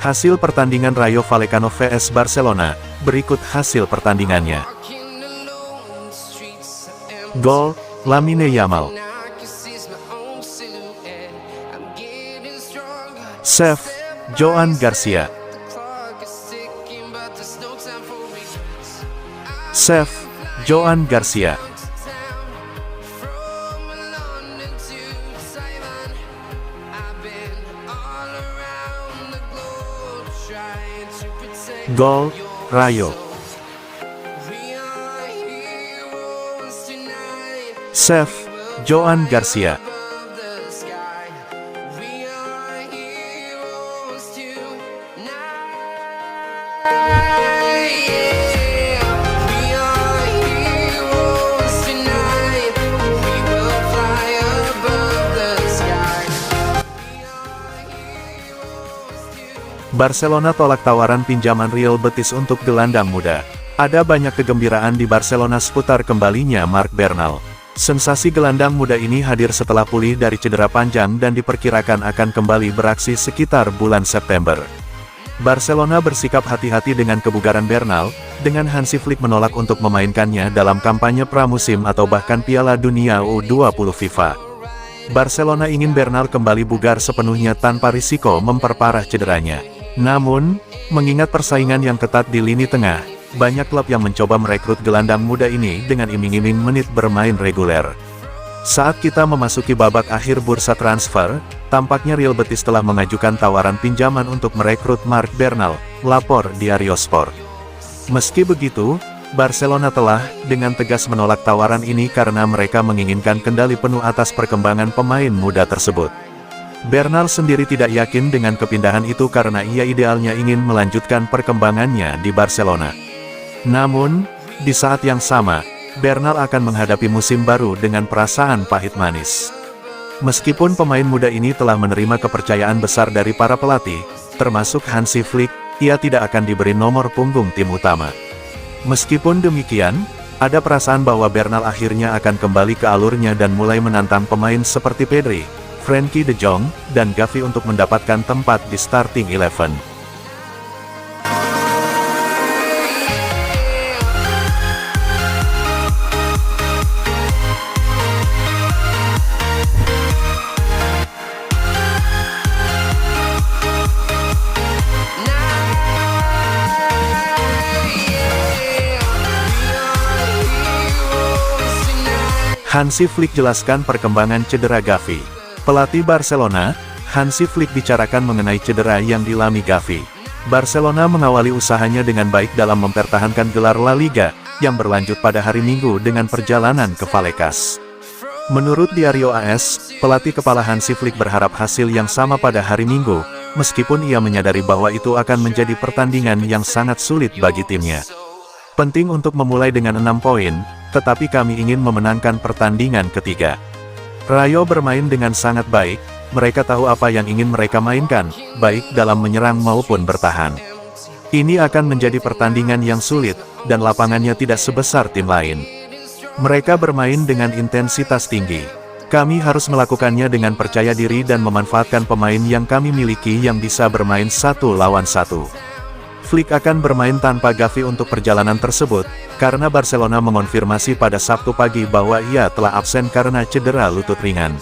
Hasil pertandingan Rayo Vallecano vs Barcelona, berikut hasil pertandingannya. Gol, Lamine Yamal. Save, Joan Garcia. Save, Joan Garcia. Gol, Rayo. Save, Joan Garcia. Barcelona tolak tawaran pinjaman Real Betis untuk gelandang muda. Ada banyak kegembiraan di Barcelona seputar kembalinya Marc Bernal. Sensasi gelandang muda ini hadir setelah pulih dari cedera panjang dan diperkirakan akan kembali beraksi sekitar bulan September. Barcelona bersikap hati-hati dengan kebugaran Bernal, dengan Hansi Flick menolak untuk memainkannya dalam kampanye pramusim atau bahkan Piala Dunia U20 FIFA. Barcelona ingin Bernal kembali bugar sepenuhnya tanpa risiko memperparah cederanya. Namun, mengingat persaingan yang ketat di lini tengah, banyak klub yang mencoba merekrut gelandang muda ini dengan iming-iming menit bermain reguler. Saat kita memasuki babak akhir bursa transfer, tampaknya Real Betis telah mengajukan tawaran pinjaman untuk merekrut Marc Bernal, lapor Diario Sport. Meski begitu, Barcelona telah dengan tegas menolak tawaran ini karena mereka menginginkan kendali penuh atas perkembangan pemain muda tersebut. Bernal sendiri tidak yakin dengan kepindahan itu karena ia idealnya ingin melanjutkan perkembangannya di Barcelona. Namun, di saat yang sama, Bernal akan menghadapi musim baru dengan perasaan pahit manis. Meskipun pemain muda ini telah menerima kepercayaan besar dari para pelatih, termasuk Hansi Flick, ia tidak akan diberi nomor punggung tim utama. Meskipun demikian, ada perasaan bahwa Bernal akhirnya akan kembali ke alurnya dan mulai menantang pemain seperti Pedri, Frenkie de Jong, dan Gavi untuk mendapatkan tempat di starting 11. Hansi Flick jelaskan perkembangan cedera Gavi. Pelatih Barcelona, Hansi Flick bicarakan mengenai cedera yang dialami Gavi. Barcelona mengawali usahanya dengan baik dalam mempertahankan gelar La Liga, yang berlanjut pada hari Minggu dengan perjalanan ke Vallecas. Menurut Diario AS, pelatih kepala Hansi Flick berharap hasil yang sama pada hari Minggu, meskipun ia menyadari bahwa itu akan menjadi pertandingan yang sangat sulit bagi timnya. Penting untuk memulai dengan 6 poin, tetapi kami ingin memenangkan pertandingan ketiga. Rayo bermain dengan sangat baik, mereka tahu apa yang ingin mereka mainkan, baik dalam menyerang maupun bertahan. Ini akan menjadi pertandingan yang sulit, dan lapangannya tidak sebesar tim lain. Mereka bermain dengan intensitas tinggi. Kami harus melakukannya dengan percaya diri dan memanfaatkan pemain yang kami miliki yang bisa bermain 1 lawan 1. Flick akan bermain tanpa Gavi untuk perjalanan tersebut, karena Barcelona mengonfirmasi pada Sabtu pagi bahwa ia telah absen karena cedera lutut ringan.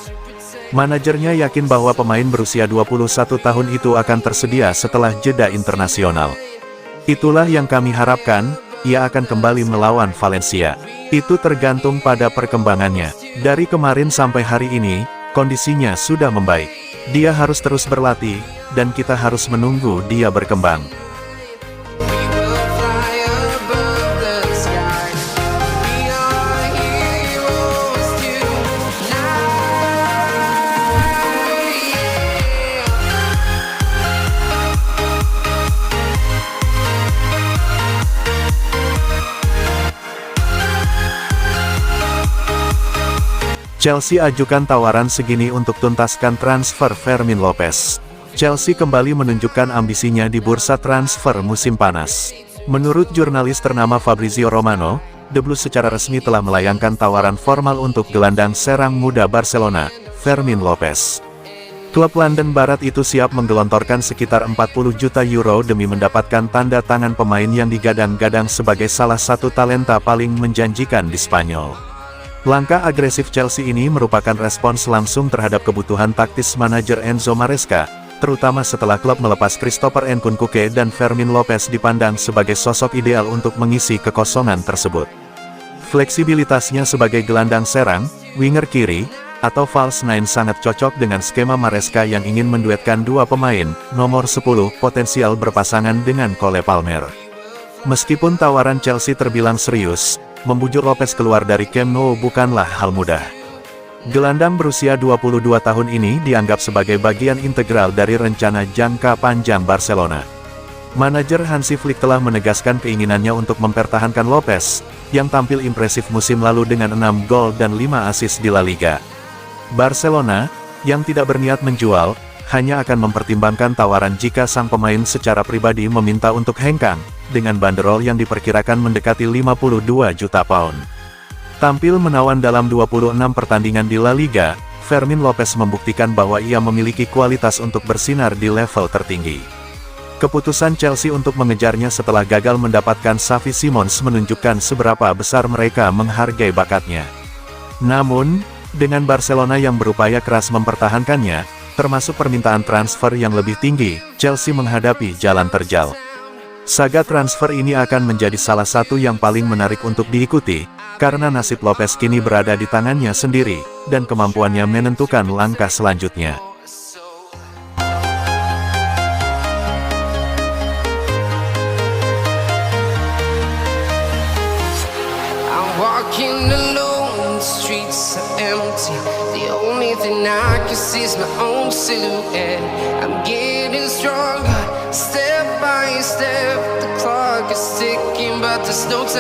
Manajernya yakin bahwa pemain berusia 21 tahun itu akan tersedia setelah jeda internasional. Itulah yang kami harapkan, ia akan kembali melawan Valencia. Itu tergantung pada perkembangannya. Dari kemarin sampai hari ini, kondisinya sudah membaik. Dia harus terus berlatih, dan kita harus menunggu dia berkembang. Chelsea ajukan tawaran segini untuk tuntaskan transfer Fermin Lopez. Chelsea kembali menunjukkan ambisinya di bursa transfer musim panas. Menurut jurnalis ternama Fabrizio Romano, The Blues secara resmi telah melayangkan tawaran formal untuk gelandang serang muda Barcelona, Fermin Lopez. Klub London Barat itu siap menggelontorkan sekitar 40 juta euro demi mendapatkan tanda tangan pemain yang digadang-gadang sebagai salah satu talenta paling menjanjikan di Spanyol. Langkah agresif Chelsea ini merupakan respons langsung terhadap kebutuhan taktis manajer Enzo Maresca, terutama setelah klub melepas Christopher Nkunku dan Fermin Lopez dipandang sebagai sosok ideal untuk mengisi kekosongan tersebut. Fleksibilitasnya sebagai gelandang serang, winger kiri, atau false nine sangat cocok dengan skema Maresca yang ingin menduetkan dua pemain, nomor 10, potensial berpasangan dengan Cole Palmer. Meskipun tawaran Chelsea terbilang serius, membujuk Lopez keluar dari Camp Nou bukanlah hal mudah. Gelandang berusia 22 tahun ini dianggap sebagai bagian integral dari rencana jangka panjang Barcelona. Manajer Hansi Flick telah menegaskan keinginannya untuk mempertahankan Lopez, yang tampil impresif musim lalu dengan 6 gol dan 5 assist di La Liga. Barcelona, yang tidak berniat menjual, hanya akan mempertimbangkan tawaran jika sang pemain secara pribadi meminta untuk hengkang, dengan banderol yang diperkirakan mendekati 52 juta pound. Tampil menawan dalam 26 pertandingan di La Liga, Fermin Lopez membuktikan bahwa ia memiliki kualitas untuk bersinar di level tertinggi. Keputusan Chelsea untuk mengejarnya setelah gagal mendapatkan Xavi Simons menunjukkan seberapa besar mereka menghargai bakatnya. Namun, dengan Barcelona yang berupaya keras mempertahankannya, termasuk permintaan transfer yang lebih tinggi, Chelsea menghadapi jalan terjal. Saga transfer ini akan menjadi salah satu yang paling menarik untuk diikuti, karena nasib Lopez kini berada di tangannya sendiri, dan kemampuannya menentukan langkah selanjutnya. Streets are empty. The only thing I can see is my own silhouette. I'm getting stronger, step by step. The clock is ticking, but there's no time.